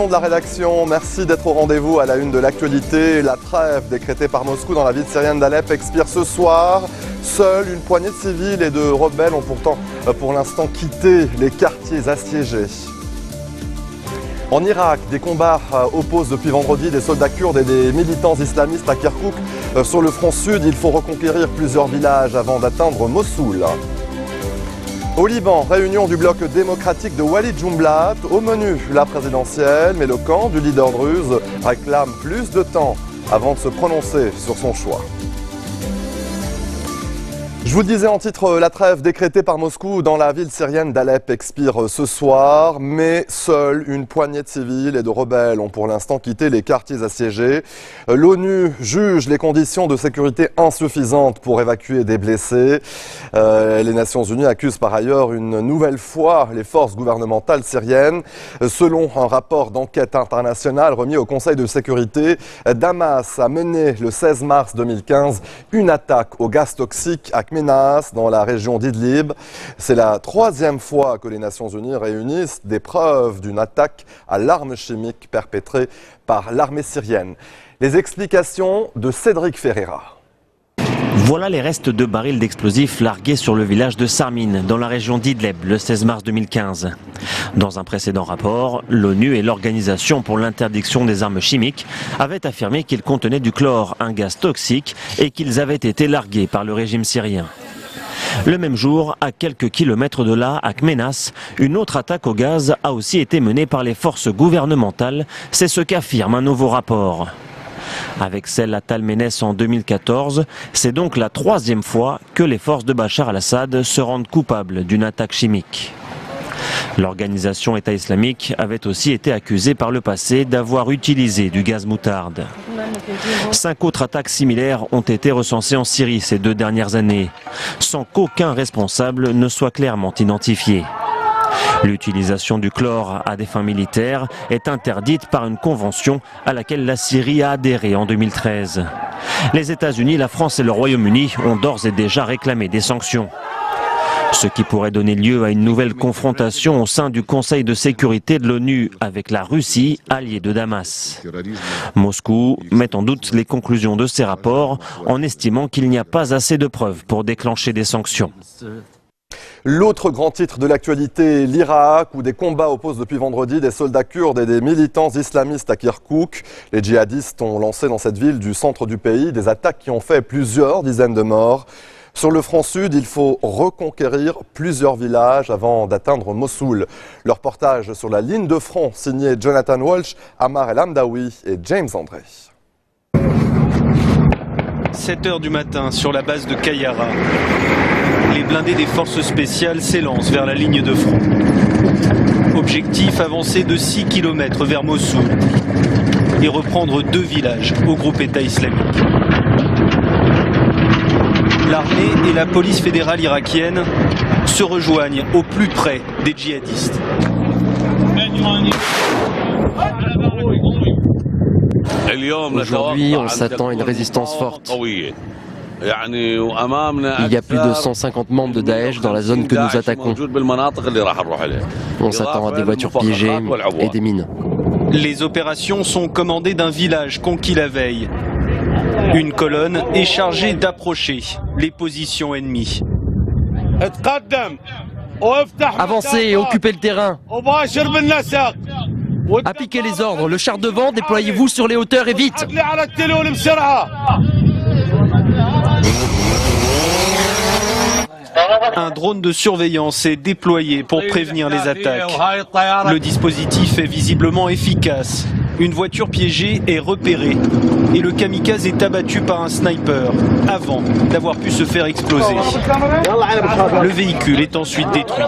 de la rédaction, merci d'être au rendez-vous à la une de l'actualité. La trêve décrétée par Moscou dans la ville syrienne d'Alep expire ce soir. Seule une poignée de civils et de rebelles ont pourtant pour l'instant quitté les quartiers assiégés. En Irak, des combats opposent depuis vendredi des soldats kurdes et des militants islamistes à Kirkouk. Sur le front sud, il faut reconquérir plusieurs villages avant d'atteindre Mossoul. Au Liban, réunion du bloc démocratique de Walid Jumblat. Au menu, la présidentielle, mais le camp du leader druze réclame plus de temps avant de se prononcer sur son choix. Je vous le disais en titre, la trêve décrétée par Moscou dans la ville syrienne d'Alep expire ce soir, mais seule une poignée de civils et de rebelles ont pour l'instant quitté les quartiers assiégés. L'ONU juge les conditions de sécurité insuffisantes pour évacuer des blessés. Les Nations Unies accusent par ailleurs une nouvelle fois les forces gouvernementales syriennes. Selon un rapport d'enquête internationale remis au Conseil de sécurité, Damas a mené le 16 mars 2015 une attaque au gaz toxique à Menas dans la région d'Idlib. C'est la troisième fois que les Nations Unies réunissent des preuves d'une attaque à l'arme chimique perpétrée par l'armée syrienne. Les explications de Cédric Ferreira. Voilà les restes de barils d'explosifs largués sur le village de Sarmin, dans la région d'Idlib, le 16 mars 2015. Dans un précédent rapport, l'ONU et l'Organisation pour l'interdiction des armes chimiques avaient affirmé qu'ils contenaient du chlore, un gaz toxique, et qu'ils avaient été largués par le régime syrien. Le même jour, à quelques kilomètres de là, à Khmenas, une autre attaque au gaz a aussi été menée par les forces gouvernementales. C'est ce qu'affirme un nouveau rapport. Avec celle à Tal Ménès en 2014, c'est donc la troisième fois que les forces de Bachar al-Assad se rendent coupables d'une attaque chimique. L'organisation État islamique avait aussi été accusée par le passé d'avoir utilisé du gaz moutarde. 5 autres attaques similaires ont été recensées en Syrie ces 2 dernières années, sans qu'aucun responsable ne soit clairement identifié. L'utilisation du chlore à des fins militaires est interdite par une convention à laquelle la Syrie a adhéré en 2013. Les États-Unis, la France et le Royaume-Uni ont d'ores et déjà réclamé des sanctions. Ce qui pourrait donner lieu à une nouvelle confrontation au sein du Conseil de sécurité de l'ONU avec la Russie, alliée de Damas. Moscou met en doute les conclusions de ces rapports en estimant qu'il n'y a pas assez de preuves pour déclencher des sanctions. L'autre grand titre de l'actualité, l'Irak, où des combats opposent depuis vendredi des soldats kurdes et des militants islamistes à Kirkouk. Les djihadistes ont lancé dans cette ville du centre du pays des attaques qui ont fait plusieurs dizaines de morts. Sur le front sud, il faut reconquérir plusieurs villages avant d'atteindre Mossoul. Le reportage sur la ligne de front signé Jonathan Walsh, Amar El Hamdaoui et James André. 7h du matin sur la base de Kayara. Les blindés des forces spéciales s'élancent vers la ligne de front. Objectif, avancer de 6 km vers Mossoul et reprendre 2 villages au groupe État islamique. L'armée et la police fédérale irakienne se rejoignent au plus près des djihadistes. Aujourd'hui, on s'attend à une résistance forte. Il y a plus de 150 membres de Daesh dans la zone que nous attaquons. On s'attend à des voitures piégées et des mines. Les opérations sont commandées d'un village conquis la veille. Une colonne est chargée d'approcher les positions ennemies. Avancez et occupez le terrain. Appliquez les ordres. Le char devant, déployez-vous sur les hauteurs et vite. Un drone de surveillance est déployé pour prévenir les attaques. Le dispositif est visiblement efficace. Une voiture piégée est repérée et le kamikaze est abattu par un sniper avant d'avoir pu se faire exploser. Le véhicule est ensuite détruit.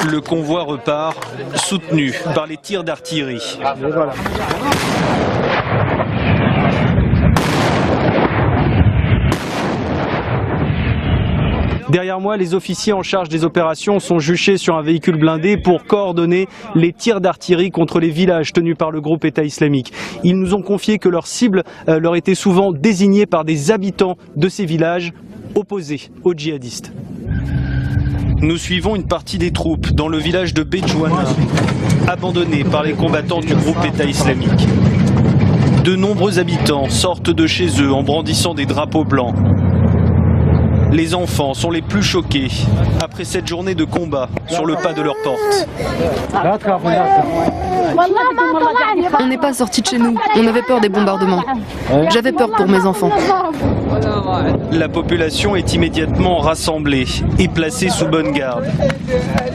Le convoi repart, soutenu par les tirs d'artillerie. Derrière moi, les officiers en charge des opérations sont juchés sur un véhicule blindé pour coordonner les tirs d'artillerie contre les villages tenus par le groupe État islamique. Ils nous ont confié que leurs cibles leur étaient souvent désignées par des habitants de ces villages opposés aux djihadistes. Nous suivons une partie des troupes dans le village de Bejuana, abandonné par les combattants du groupe État islamique. De nombreux habitants sortent de chez eux en brandissant des drapeaux blancs. Les enfants sont les plus choqués après cette journée de combat sur le pas de leur porte. On n'est pas sortis de chez nous, on avait peur des bombardements. J'avais peur pour mes enfants. La population est immédiatement rassemblée et placée sous bonne garde.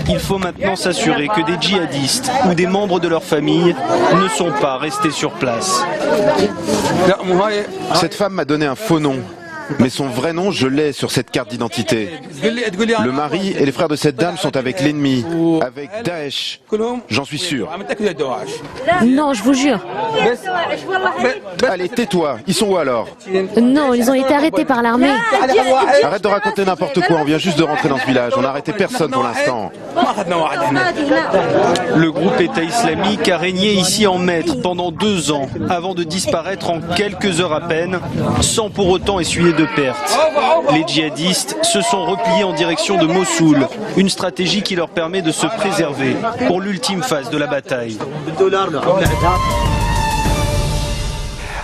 Il faut maintenant s'assurer que des djihadistes ou des membres de leur famille ne sont pas restés sur place. Cette femme m'a donné un faux nom. Mais son vrai nom, je l'ai sur cette carte d'identité. Le mari et les frères de cette dame sont avec l'ennemi, avec Daesh. J'en suis sûr. Non, je vous jure. Allez, tais-toi. Ils sont où alors? Non, ils ont été arrêtés par l'armée. Arrête de raconter n'importe quoi. On vient juste de rentrer dans ce village. On n'a arrêté personne pour l'instant. Le groupe État islamique a régné ici en maître pendant 2 ans, avant de disparaître en quelques heures à peine, sans pour autant essuyer de pertes. Les djihadistes se sont repliés en direction de Mossoul, une stratégie qui leur permet de se préserver pour l'ultime phase de la bataille.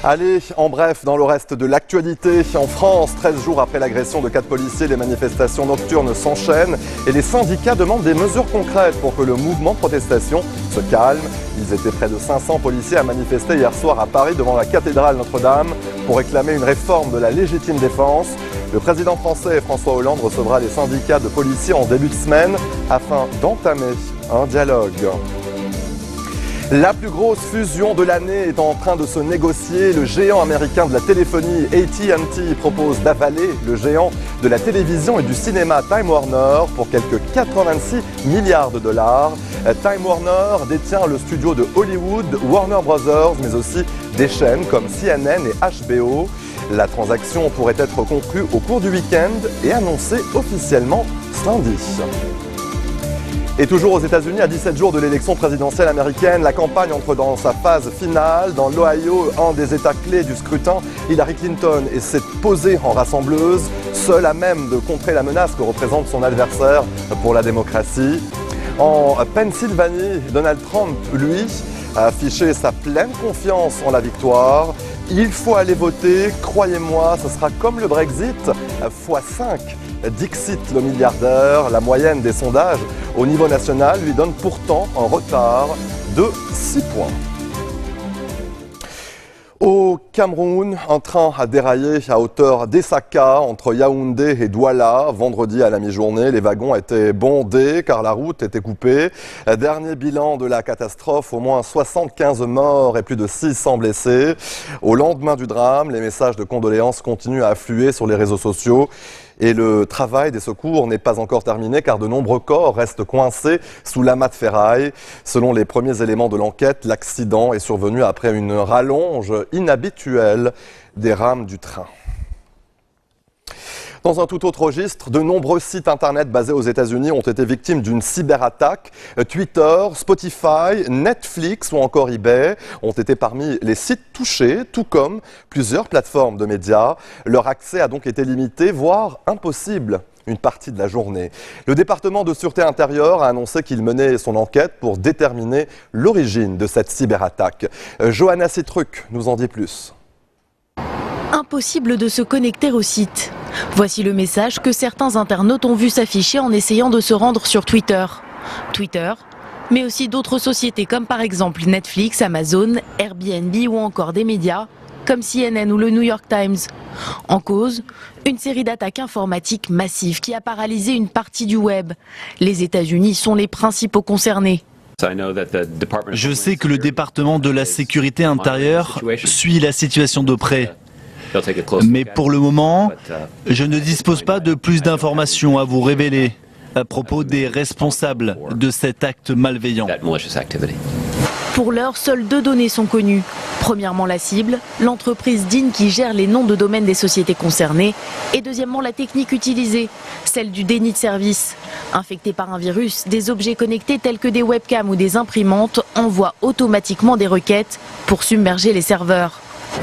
Allez, en bref, dans le reste de l'actualité, en France, 13 jours après l'agression de 4 policiers, les manifestations nocturnes s'enchaînent et les syndicats demandent des mesures concrètes pour que le mouvement de protestation se calme. Ils étaient près de 500 policiers à manifester hier soir à Paris devant la cathédrale Notre-Dame pour réclamer une réforme de la légitime défense. Le président français François Hollande recevra les syndicats de policiers en début de semaine afin d'entamer un dialogue. La plus grosse fusion de l'année est en train de se négocier. Le géant américain de la téléphonie AT&T propose d'avaler le géant de la télévision et du cinéma Time Warner pour quelques 86 milliards de dollars. Time Warner détient le studio de Hollywood, Warner Brothers, mais aussi des chaînes comme CNN et HBO. La transaction pourrait être conclue au cours du week-end et annoncée officiellement ce lundi. Et toujours aux États-Unis, à 17 jours de l'élection présidentielle américaine, la campagne entre dans sa phase finale. Dans l'Ohio, un des États clés du scrutin, Hillary Clinton s'est posée en rassembleuse, seule à même de contrer la menace que représente son adversaire pour la démocratie. En Pennsylvanie, Donald Trump, lui, a affiché sa pleine confiance en la victoire. Il faut aller voter, croyez-moi, ce sera comme le Brexit, x5. Dixit, le milliardaire, la moyenne des sondages au niveau national lui donne pourtant un retard de 6 points. Au Cameroun, un train a déraillé à hauteur d'Essaka entre Yaoundé et Douala. Vendredi à la mi-journée, les wagons étaient bondés car la route était coupée. Dernier bilan de la catastrophe, au moins 75 morts et plus de 600 blessés. Au lendemain du drame, les messages de condoléances continuent à affluer sur les réseaux sociaux. Et le travail des secours n'est pas encore terminé car de nombreux corps restent coincés sous l'amas de ferraille. Selon les premiers éléments de l'enquête, l'accident est survenu après une rallonge inhabituelle des rames du train. Dans un tout autre registre, de nombreux sites internet basés aux États-Unis ont été victimes d'une cyberattaque. Twitter, Spotify, Netflix ou encore eBay ont été parmi les sites touchés, tout comme plusieurs plateformes de médias. Leur accès a donc été limité, voire impossible, une partie de la journée. Le département de sûreté intérieure a annoncé qu'il menait son enquête pour déterminer l'origine de cette cyberattaque. Johanna Citruc nous en dit plus. Impossible de se connecter au site. Voici le message que certains internautes ont vu s'afficher en essayant de se rendre sur Twitter. Twitter, mais aussi d'autres sociétés comme par exemple Netflix, Amazon, Airbnb ou encore des médias comme CNN ou le New York Times. En cause, une série d'attaques informatiques massives qui a paralysé une partie du web. Les États-Unis sont les principaux concernés. Je sais que le département de la sécurité intérieure suit la situation de près. Mais pour le moment, je ne dispose pas de plus d'informations à vous révéler à propos des responsables de cet acte malveillant. Pour l'heure, seules 2 données sont connues. Premièrement, la cible, l'entreprise DIN qui gère les noms de domaine des sociétés concernées. Et deuxièmement, la technique utilisée, celle du déni de service. Infectés par un virus, des objets connectés tels que des webcams ou des imprimantes envoient automatiquement des requêtes pour submerger les serveurs.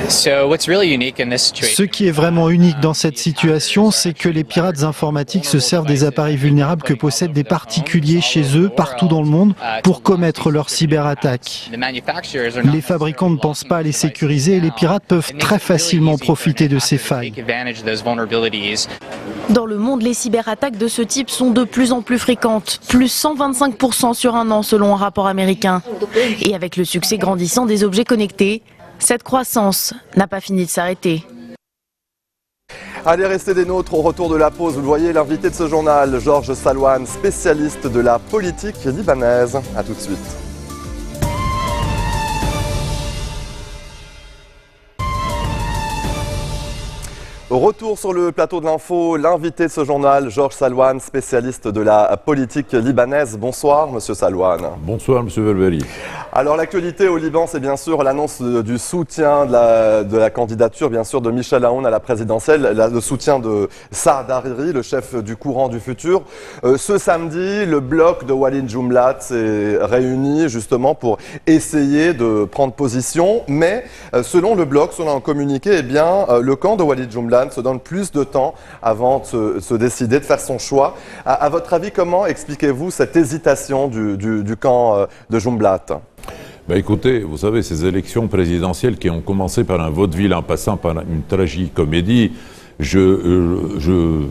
Ce qui est vraiment unique dans cette situation, c'est que les pirates informatiques se servent des appareils vulnérables que possèdent des particuliers chez eux, partout dans le monde, pour commettre leurs cyberattaques. Les fabricants ne pensent pas à les sécuriser et les pirates peuvent très facilement profiter de ces failles. Dans le monde, les cyberattaques de ce type sont de plus en plus fréquentes, plus 125% sur un an selon un rapport américain. Et avec le succès grandissant des objets connectés, cette croissance n'a pas fini de s'arrêter. Allez, restez des nôtres au retour de la pause. Vous le voyez, l'invité de ce journal, Georges Salouane, spécialiste de la politique libanaise. A tout de suite. Retour sur le plateau de l'info, l'invité de ce journal, Georges Salouane, spécialiste de la politique libanaise. Bonsoir, monsieur Salouane. Bonsoir, monsieur Berberi. Alors, l'actualité au Liban, c'est bien sûr l'annonce du soutien de la candidature, bien sûr, de Michel Aoun à la présidentielle, le soutien de Saad Hariri, le chef du courant du futur. Ce samedi, le bloc de Walid Jumblat s'est réuni justement pour essayer de prendre position. Mais selon le bloc, selon un communiqué, eh bien, le camp de Walid Jumblat se donne plus de temps avant de se décider, de faire son choix. À votre avis, comment expliquez-vous cette hésitation du camp de Jumblat ? Ben écoutez, vous savez, ces élections présidentielles qui ont commencé par un vaudeville en passant par une tragicomédie, je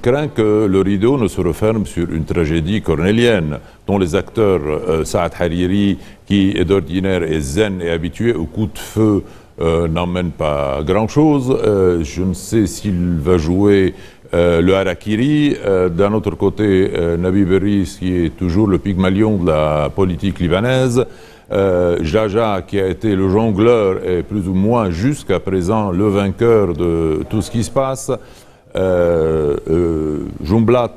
crains que le rideau ne se referme sur une tragédie cornélienne, dont les acteurs Saad Hariri, qui d'ordinaire est zen et habitué au coup de feu, n'emmène pas grand-chose. Je ne sais s'il va jouer le harakiri. D'un autre côté, Nabi Berri, qui est toujours le Pygmalion de la politique libanaise. Jaja, qui a été le jongleur, est plus ou moins jusqu'à présent le vainqueur de tout ce qui se passe. Jumblat,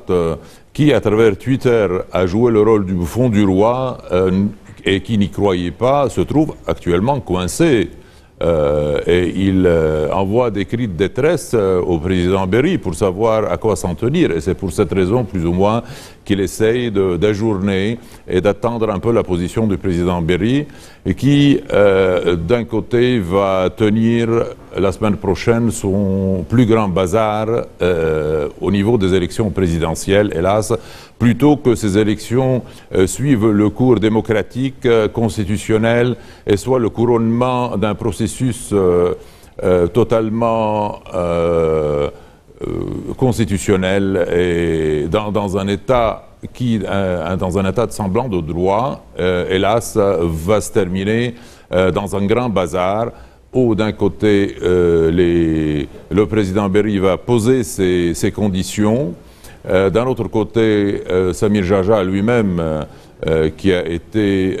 qui à travers Twitter a joué le rôle du bouffon du roi et qui n'y croyait pas, se trouve actuellement coincé. Et il envoie des cris de détresse au président Berri pour savoir à quoi s'en tenir. Et c'est pour cette raison, plus ou moins, qu'il essaye d'ajourner et d'attendre un peu la position du président Berri, et qui, d'un côté, va tenir la semaine prochaine son plus grand bazar au niveau des élections présidentielles, hélas, plutôt que ces élections suivent le cours démocratique, constitutionnel, et soit le couronnement d'un processus totalement constitutionnel et dans un État dans un État de semblant de droit, hélas, va se terminer dans un grand bazar où d'un côté le président Berri va poser ses conditions. D'un autre côté, Samir Jaja lui-même, qui a été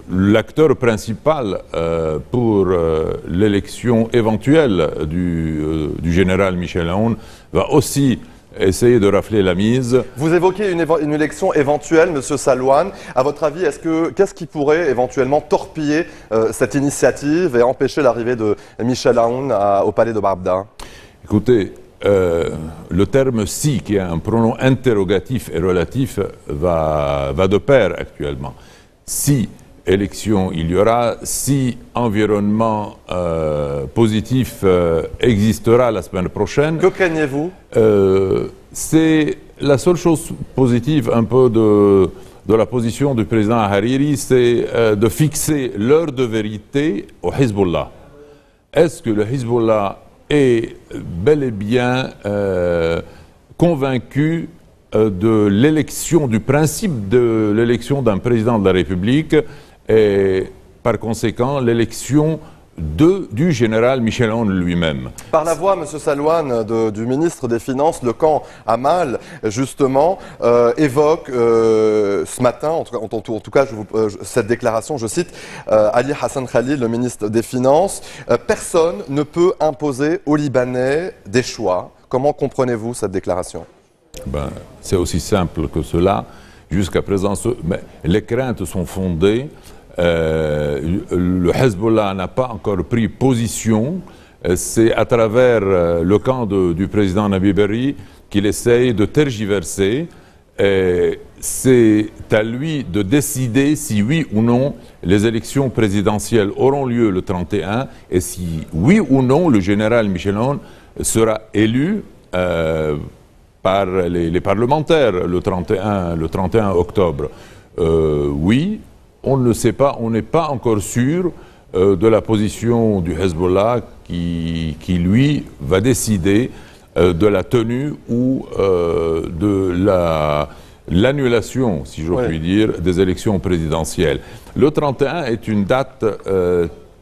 l'acteur principal pour l'élection éventuelle du général Michel Aoun, va aussi essayer de rafler la mise. Vous évoquez une élection éventuelle, monsieur Salouane. À votre avis, qu'est-ce qui pourrait éventuellement torpiller cette initiative et empêcher l'arrivée de Michel Aoun au palais de Barabda ? Écoutez, le terme « si », qui est un pronom interrogatif et relatif, va de pair actuellement. Si élection il y aura, si environnement positif existera la semaine prochaine. Que craignez-vous ? C'est la seule chose positive un peu de la position du président Hariri, c'est de fixer l'heure de vérité au Hezbollah. Est-ce que le Hezbollah est bel et bien convaincu de l'élection, du principe de l'élection d'un président de la République et par conséquent l'élection du général Michel Aoun lui-même. Par la voix, M. Salouane, du ministre des Finances, le camp Amal, justement, évoque ce matin, en tout cas, cette déclaration, je cite, Ali Hassan Khalil, le ministre des Finances, personne ne peut imposer aux Libanais des choix. Comment comprenez-vous cette déclaration ? C'est aussi simple que cela. Jusqu'à présent, les craintes sont fondées. Le Hezbollah n'a pas encore pris position. C'est à travers le camp du président Nabi Berri qu'il essaye de tergiverser. c'est à lui de décider si oui ou non les élections présidentielles auront lieu le 31 et si oui ou non le général Michel Aoun sera élu par les parlementaires le 31 octobre. Oui, on ne sait pas, on n'est pas encore sûr de la position du Hezbollah qui lui va décider de la tenue ou de l'annulation, si j'ose puis dire, des élections présidentielles. Le 31 est une date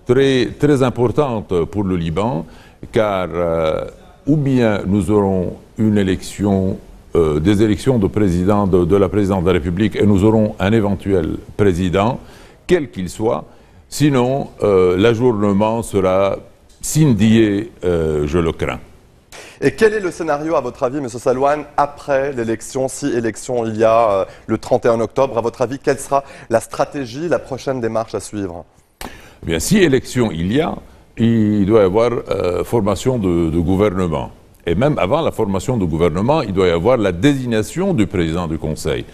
très importante pour le Liban, car ou bien nous aurons une élection, des élections de président de la présidence de la République et nous aurons un éventuel président, quel qu'il soit, sinon l'ajournement sera signé, je le crains. Et quel est le scénario, à votre avis, M. Salouane, après l'élection, si élection il y a le 31 octobre, à votre avis, quelle sera la stratégie, la prochaine démarche à suivre? Bien, si élection il y a, il doit y avoir formation de gouvernement. Et même avant la formation du gouvernement, il doit y avoir la désignation du président du Conseil.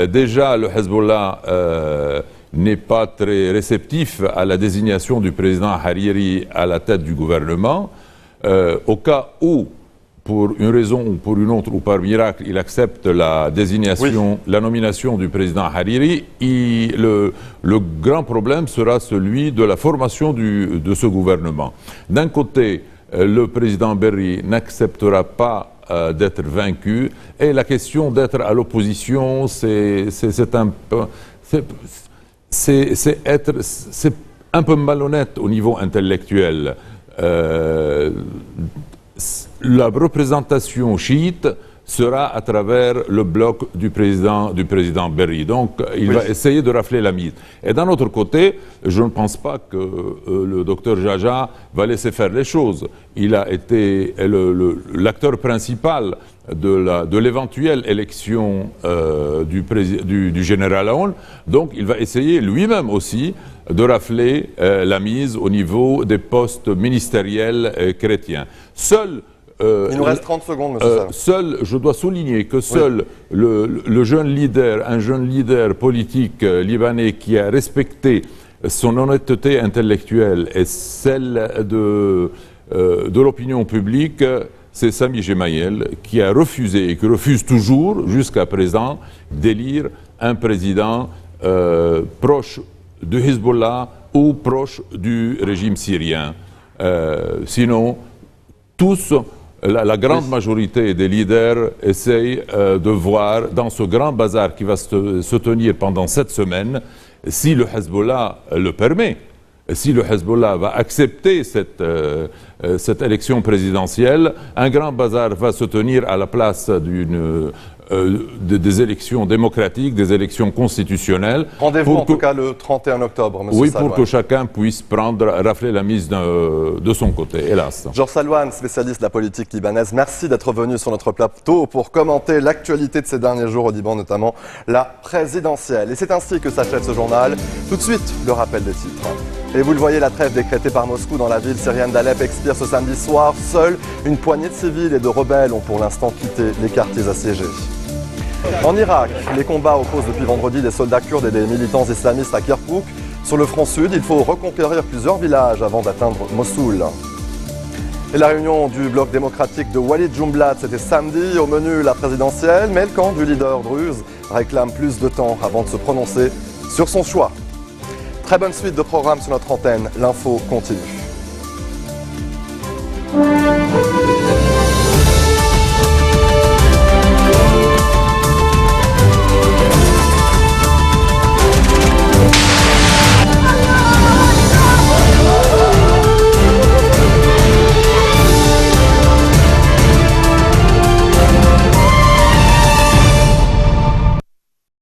Déjà, le Hezbollah n'est pas très réceptif à la désignation du président Hariri à la tête du gouvernement. Au cas où, pour une raison ou pour une autre, ou par miracle, il accepte la désignation, la nomination du président Hariri, le grand problème sera celui de la formation de ce gouvernement. D'un côté, le président Berri n'acceptera pas d'être vaincu, et la question d'être à l'opposition, c'est un peu malhonnête au niveau intellectuel. La représentation chiite sera à travers le bloc du président Berri. Donc, il va essayer de rafler la mise. Et d'un autre côté, je ne pense pas que le docteur Jaja va laisser faire les choses. Il a été l'acteur principal de l'éventuelle élection du général Aoun. Donc, il va essayer lui-même aussi de rafler la mise au niveau des postes ministériels chrétiens. Il nous reste 30 secondes, monsieur Salouane. Je dois souligner que seul un jeune leader politique libanais qui a respecté son honnêteté intellectuelle et celle de l'opinion publique, c'est Sami Gemayel, qui a refusé et qui refuse toujours, jusqu'à présent, d'élire un président proche du Hezbollah ou proche du régime syrien. Sinon, tous, la grande majorité des leaders essayent de voir dans ce grand bazar qui va se tenir pendant 7 semaines, si le Hezbollah le permet, si le Hezbollah va accepter cette élection présidentielle, un grand bazar va se tenir à la place des élections démocratiques, des élections constitutionnelles. Rendez-vous en tout cas le 31 octobre, M. Oui, Salouane. pour que chacun puisse rafler la mise de son côté, hélas. Georges Salouane, spécialiste de la politique libanaise, merci d'être venu sur notre plateau pour commenter l'actualité de ces derniers jours au Liban, notamment la présidentielle. Et c'est ainsi que s'achève ce journal. Tout de suite, le rappel des titres. Et vous le voyez, la trêve décrétée par Moscou dans la ville syrienne d'Alep expire ce samedi soir. Seule une poignée de civils et de rebelles ont pour l'instant quitté les quartiers assiégés. En Irak, les combats opposent depuis vendredi des soldats kurdes et des militants islamistes à Kirkouk. Sur le front sud, il faut reconquérir plusieurs villages avant d'atteindre Mossoul. Et la réunion du bloc démocratique de Walid Jumblat, c'était samedi, au menu la présidentielle, mais le camp du leader druze réclame plus de temps avant de se prononcer sur son choix. Très bonne suite de programmes sur notre antenne, l'info continue.